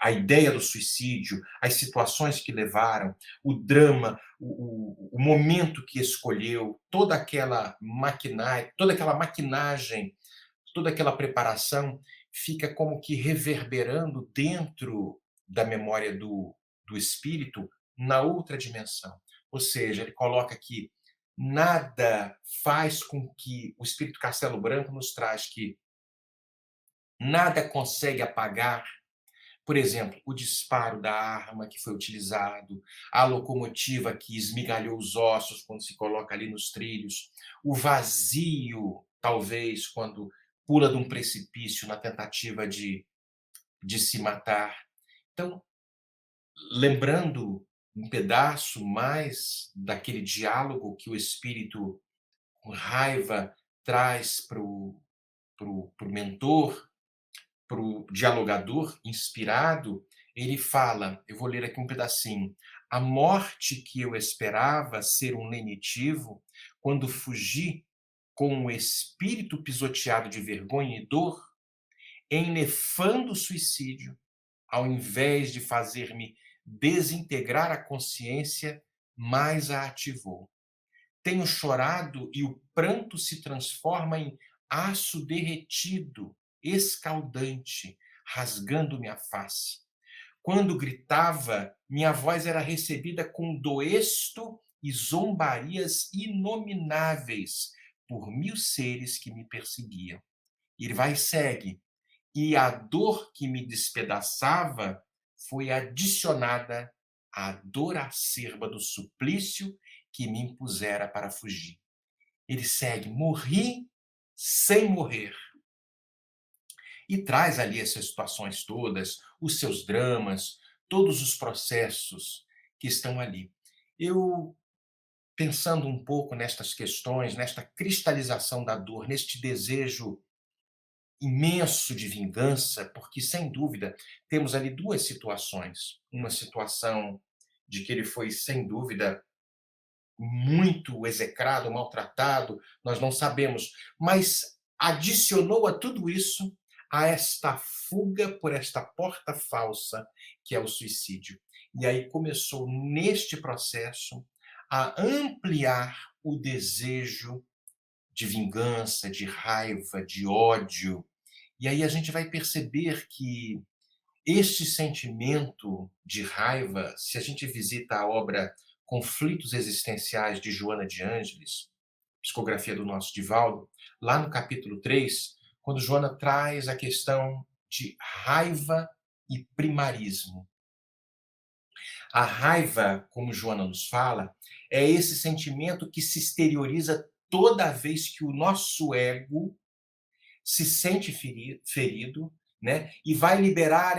a ideia do suicídio, as situações que levaram, o drama, o momento que escolheu, toda aquela maquinagem, toda aquela preparação fica como que reverberando dentro da memória do espírito na outra dimensão. Ou seja, ele coloca que nada faz com que o espírito Castelo Branco nos traz que nada consegue apagar, por exemplo, o disparo da arma que foi utilizado, a locomotiva que esmigalhou os ossos quando se coloca ali nos trilhos, o vazio, talvez, quando pula de um precipício na tentativa de se matar. Então, lembrando um pedaço mais daquele diálogo que o espírito, com raiva, traz para o mentor, para o dialogador inspirado, ele fala, eu vou ler aqui um pedacinho: a morte que eu esperava ser um lenitivo, quando fugi com o espírito pisoteado de vergonha e dor, enlefando o suicídio, ao invés de fazer-me desintegrar a consciência, mais a ativou. Tenho chorado e o pranto se transforma em aço derretido, escaldante, rasgando-me a face. Quando gritava, minha voz era recebida com doesto e zombarias inomináveis por 1000 seres que me perseguiam. E ele vai e segue. E a dor que me despedaçava foi adicionada à dor acerba do suplício que me impusera para fugir. Ele segue, morri sem morrer. E traz ali essas situações todas, os seus dramas, todos os processos que estão ali. Eu, pensando um pouco nestas questões, nesta cristalização da dor, neste desejo imenso de vingança, porque, sem dúvida, temos ali duas situações. Uma situação de que ele foi, sem dúvida, muito execrado, maltratado, nós não sabemos, mas adicionou a tudo isso a esta fuga por esta porta falsa, que é o suicídio. E aí começou, neste processo, a ampliar o desejo de vingança, de raiva, de ódio. E aí a gente vai perceber que este sentimento de raiva, se a gente visita a obra Conflitos Existenciais de Joana de Ângeles, psicografia do nosso Divaldo, lá no capítulo 3, quando Joana traz a questão de raiva e primarismo. A raiva, como Joana nos fala, é esse sentimento que se exterioriza toda vez que o nosso ego se sente ferido, né? E vai liberar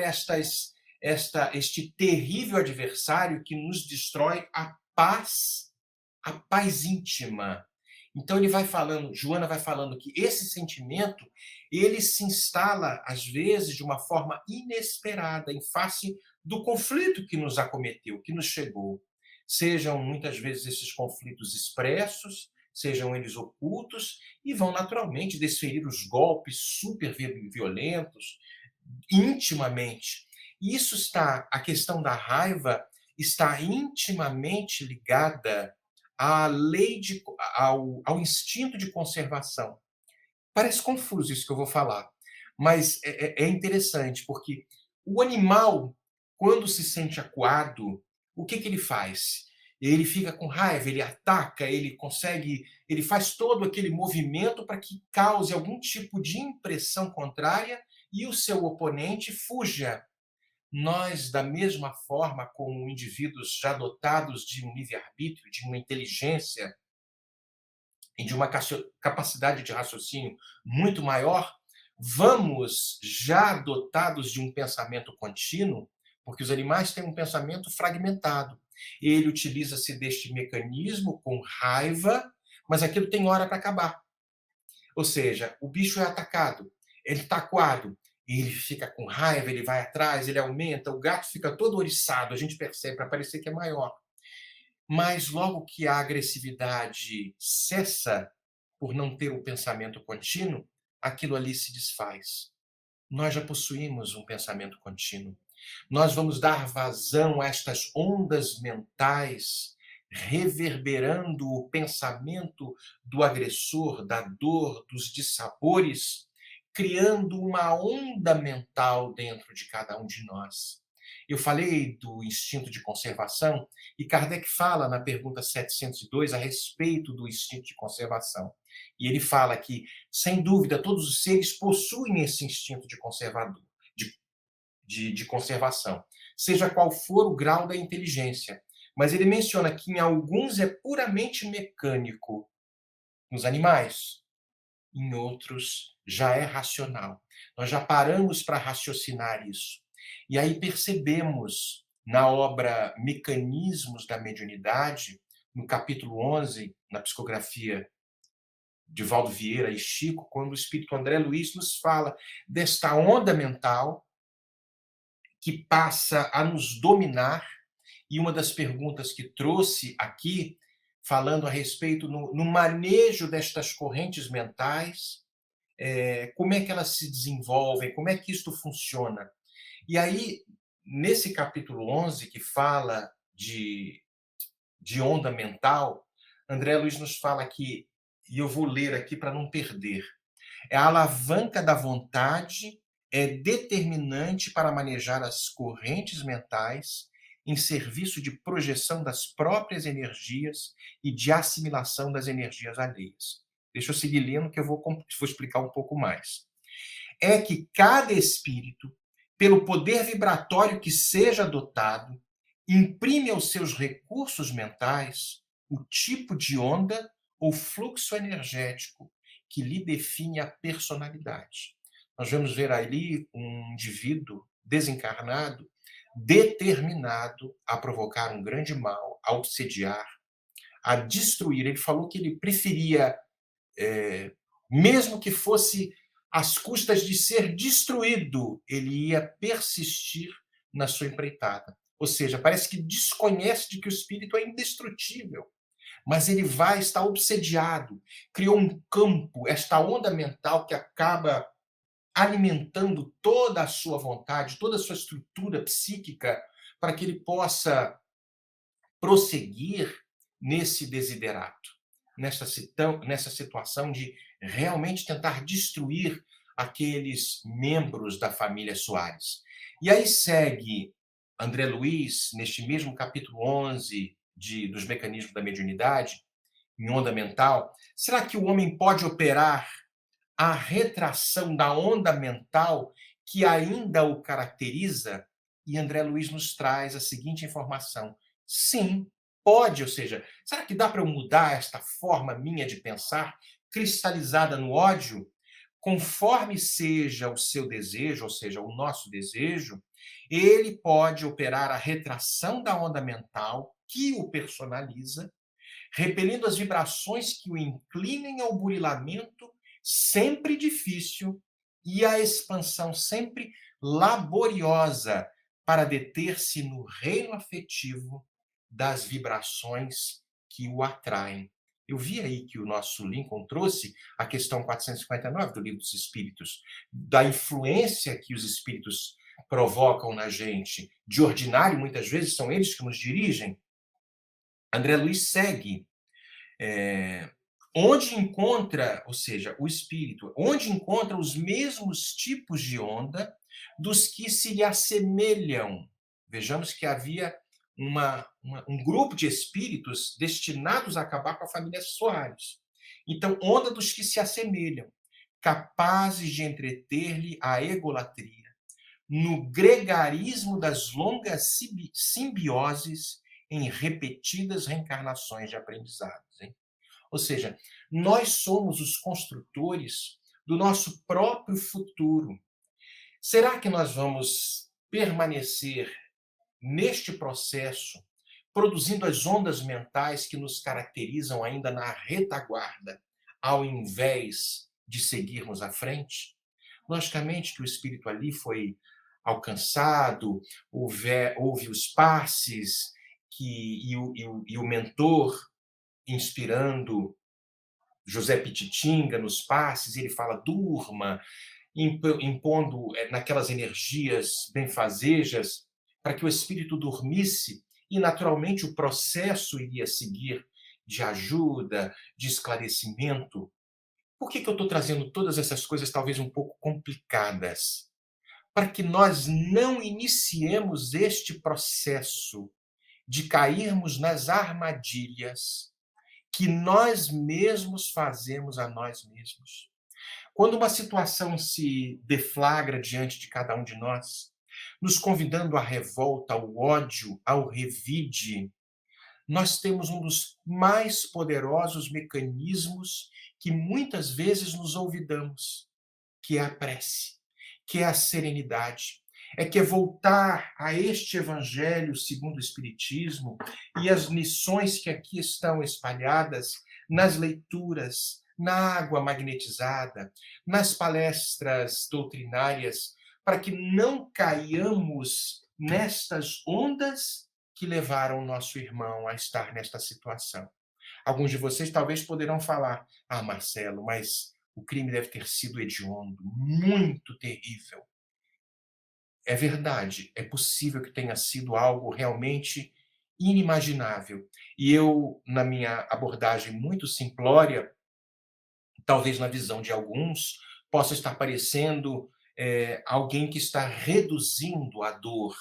este terrível adversário que nos destrói a paz íntima. Então ele vai falando, Joana vai falando que esse sentimento, ele se instala às vezes de uma forma inesperada em face do conflito que nos acometeu, que nos chegou. Sejam muitas vezes esses conflitos expressos, sejam eles ocultos, e vão naturalmente desferir os golpes super violentos intimamente. Isso a questão da raiva está intimamente ligada à lei ao instinto de conservação. Parece confuso isso que eu vou falar, mas é interessante, porque o animal, quando se sente acuado, o que ele faz? Ele fica com raiva, ele ataca, ele faz todo aquele movimento para que cause algum tipo de impressão contrária e o seu oponente fuja. Nós, da mesma forma como indivíduos já dotados de um livre-arbítrio, de uma inteligência e de uma capacidade de raciocínio muito maior, vamos já dotados de um pensamento contínuo, porque os animais têm um pensamento fragmentado. Ele utiliza-se deste mecanismo com raiva, mas aquilo tem hora para acabar. Ou seja, o bicho é atacado, ele está acuado, ele fica com raiva, ele vai atrás, ele aumenta, o gato fica todo oriçado, a gente percebe, para parecer que é maior. Mas logo que a agressividade cessa por não ter o pensamento contínuo, aquilo ali se desfaz. Nós já possuímos um pensamento contínuo. Nós vamos dar vazão a estas ondas mentais, reverberando o pensamento do agressor, da dor, dos dissabores, criando uma onda mental dentro de cada um de nós. Eu falei do instinto de conservação e Kardec fala na pergunta 702 a respeito do instinto de conservação. E ele fala que, sem dúvida, todos os seres possuem esse instinto de conservador, de conservação, seja qual for o grau da inteligência. Mas ele menciona que em alguns é puramente mecânico, nos animais, em outros já é racional. Nós já paramos para raciocinar isso. E aí percebemos na obra Mecanismos da Mediunidade, no capítulo 11, na psicografia de Valdo Vieira e Chico, quando o espírito André Luiz nos fala desta onda mental que passa a nos dominar. E uma das perguntas que trouxe aqui, falando a respeito no manejo destas correntes mentais, como é que elas se desenvolvem, como é que isto funciona. E aí, nesse capítulo 11, que fala de onda mental, André Luiz nos fala aqui, e eu vou ler aqui para não perder, a alavanca da vontade é determinante para manejar as correntes mentais em serviço de projeção das próprias energias e de assimilação das energias alheias. Deixa eu seguir lendo que eu vou explicar um pouco mais. É que cada espírito, pelo poder vibratório que seja dotado, imprime aos seus recursos mentais o tipo de onda ou fluxo energético que lhe define a personalidade. Nós vamos ver ali um indivíduo desencarnado determinado a provocar um grande mal, a obsediar, a destruir. Ele falou que ele preferia, mesmo que fosse às custas de ser destruído, ele ia persistir na sua empreitada. Ou seja, parece que desconhece de que o espírito é indestrutível, mas ele vai estar obsediado. Criou um campo, esta onda mental que acaba alimentando toda a sua vontade, toda a sua estrutura psíquica, para que ele possa prosseguir nesse desiderato. nessa situação de realmente tentar destruir aqueles membros da família Soares. E aí segue André Luiz, neste mesmo capítulo 11 dos mecanismos da mediunidade, em onda mental. Será que o homem pode operar a retração da onda mental que ainda o caracteriza? E André Luiz nos traz a seguinte informação: sim, pode, ou seja, será que dá para eu mudar esta forma minha de pensar, cristalizada no ódio? Conforme seja o seu desejo, ou seja, o nosso desejo, ele pode operar a retração da onda mental que o personaliza, repelindo as vibrações que o inclinem ao burilamento sempre difícil e à expansão sempre laboriosa para deter-se no reino afetivo das vibrações que o atraem. Eu vi aí que o nosso Lincoln trouxe a questão 459 do Livro dos Espíritos, da influência que os espíritos provocam na gente. De ordinário, muitas vezes, são eles que nos dirigem. André Luiz segue. Onde encontra, ou seja, o espírito, onde encontra os mesmos tipos de onda dos que se lhe assemelham. Vejamos que havia um grupo de espíritos destinados a acabar com a família Soares. Então, onda dos que se assemelham, capazes de entreter-lhe a egolatria, no gregarismo das longas simbioses em repetidas reencarnações de aprendizados. Hein? Ou seja, nós somos os construtores do nosso próprio futuro. Será que nós vamos permanecer neste processo, produzindo as ondas mentais que nos caracterizam ainda na retaguarda, ao invés de seguirmos à frente? Logicamente que o espírito ali foi alcançado, houve os passes e o mentor inspirando José Pititinga nos passes, ele fala durma, impondo naquelas energias benfazejas para que o espírito dormisse e naturalmente o processo iria seguir de ajuda, de esclarecimento. Por que eu estou trazendo todas essas coisas talvez um pouco complicadas? Para que nós não iniciemos este processo de cairmos nas armadilhas que nós mesmos fazemos a nós mesmos. Quando uma situação se deflagra diante de cada um de nós, nos convidando à revolta, ao ódio, ao revide, nós temos um dos mais poderosos mecanismos que muitas vezes nos olvidamos, que é a prece, que é a serenidade. É voltar a este Evangelho segundo o Espiritismo e as lições que aqui estão espalhadas nas leituras, na água magnetizada, nas palestras doutrinárias, para que não caiamos nestas ondas que levaram o nosso irmão a estar nesta situação. Alguns de vocês talvez poderão falar: ah, Marcelo, mas o crime deve ter sido hediondo, muito terrível. É verdade, é possível que tenha sido algo realmente inimaginável. E eu, na minha abordagem muito simplória, talvez na visão de alguns, possa estar parecendo alguém que está reduzindo a dor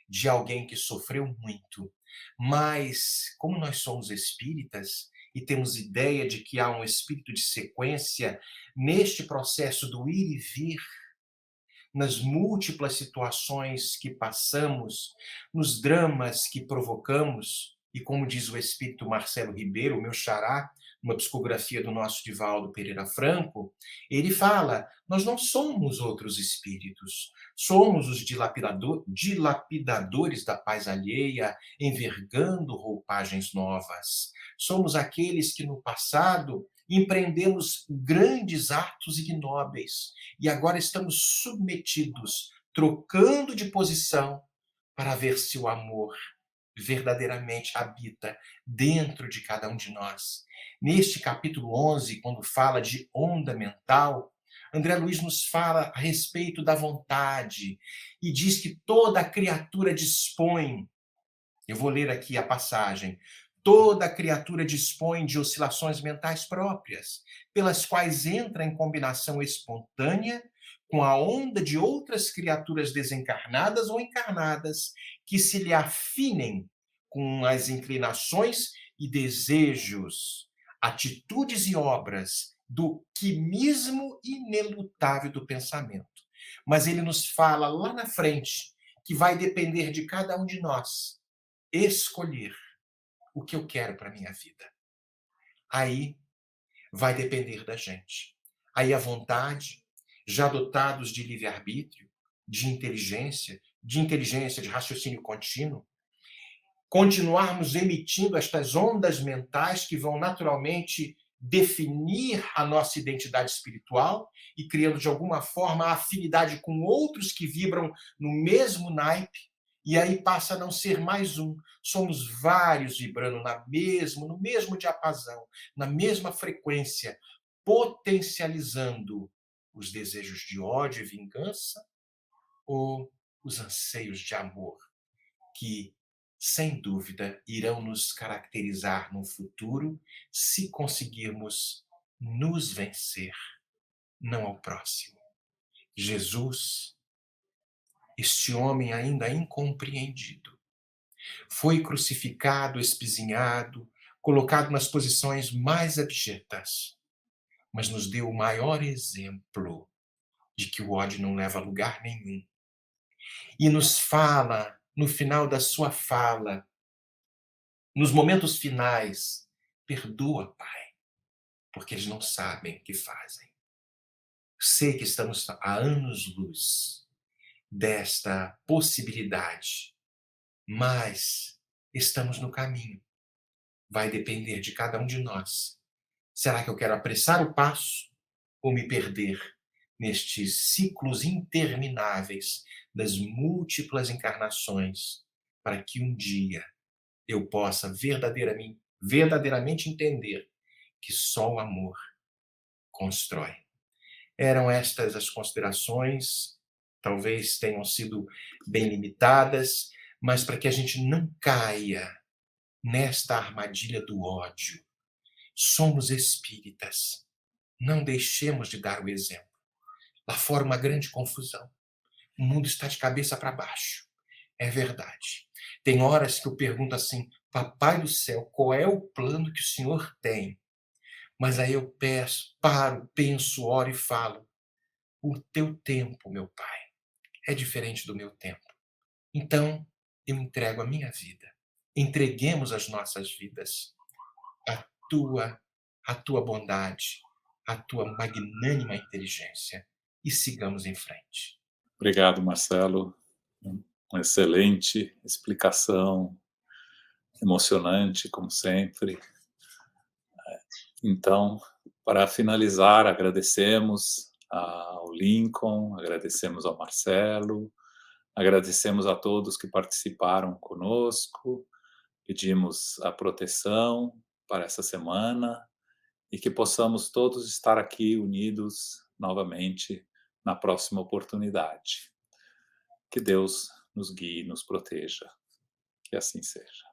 de alguém que sofreu muito. Mas, como nós somos espíritas e temos ideia de que há um espírito de sequência neste processo do ir e vir, nas múltiplas situações que passamos, nos dramas que provocamos, e como diz o espírito Marcelo Ribeiro, o meu xará, uma psicografia do nosso Divaldo Pereira Franco, ele fala: nós não somos outros espíritos, somos os dilapidadores da paz alheia, envergando roupagens novas. Somos aqueles que no passado empreendemos grandes atos ignóbeis e agora estamos submetidos, trocando de posição para ver se o amor verdadeiramente habita dentro de cada um de nós. Neste capítulo 11, quando fala de onda mental, André Luiz nos fala a respeito da vontade e diz que toda criatura dispõe, eu vou ler aqui a passagem, Toda criatura dispõe de oscilações mentais próprias, pelas quais entra em combinação espontânea com a onda de outras criaturas desencarnadas ou encarnadas que se lhe afinem com as inclinações e desejos, atitudes e obras do quimismo inelutável do pensamento. Mas ele nos fala lá na frente que vai depender de cada um de nós escolher o que eu quero para a minha vida. Aí vai depender da gente. Aí a vontade, já dotados de livre-arbítrio, de inteligência, de raciocínio contínuo, continuarmos emitindo estas ondas mentais que vão naturalmente definir a nossa identidade espiritual e criando de alguma forma afinidade com outros que vibram no mesmo naipe, e aí passa a não ser mais um, somos vários vibrando no mesmo diapasão, na mesma frequência, potencializando os desejos de ódio e vingança ou os anseios de amor, que, sem dúvida, irão nos caracterizar no futuro se conseguirmos nos vencer, não ao próximo. Jesus, este homem ainda incompreendido, foi crucificado, espizinhado, colocado nas posições mais abjetas, mas nos deu o maior exemplo de que o ódio não leva a lugar nenhum. E nos fala, no final da sua fala, nos momentos finais, perdoa, Pai, porque eles não sabem o que fazem. Sei que estamos a anos-luz desta possibilidade, mas estamos no caminho. Vai depender de cada um de nós. Será que eu quero apressar o passo ou me perder nestes ciclos intermináveis das múltiplas encarnações, para que um dia eu possa verdadeiramente entender que só o amor constrói? Eram estas as considerações, talvez tenham sido bem limitadas, mas para que a gente não caia nesta armadilha do ódio. Somos espíritas, não deixemos de dar o exemplo. Lá fora uma grande confusão. O mundo está de cabeça para baixo. É verdade. Tem horas que eu pergunto assim, Papai do céu, qual é o plano que o Senhor tem? Mas aí eu paro, penso, oro e falo, o teu tempo, meu Pai, é diferente do meu tempo. Então, eu entrego a minha vida. Entreguemos as nossas vidas à tua bondade, à tua magnânima inteligência e sigamos em frente. Obrigado, Marcelo. Uma excelente explicação, emocionante, como sempre. Então, para finalizar, agradecemos ao Lincoln, agradecemos ao Marcelo, agradecemos a todos que participaram conosco, pedimos a proteção para essa semana e que possamos todos estar aqui unidos novamente na próxima oportunidade. Que Deus nos guie e nos proteja. Que assim seja.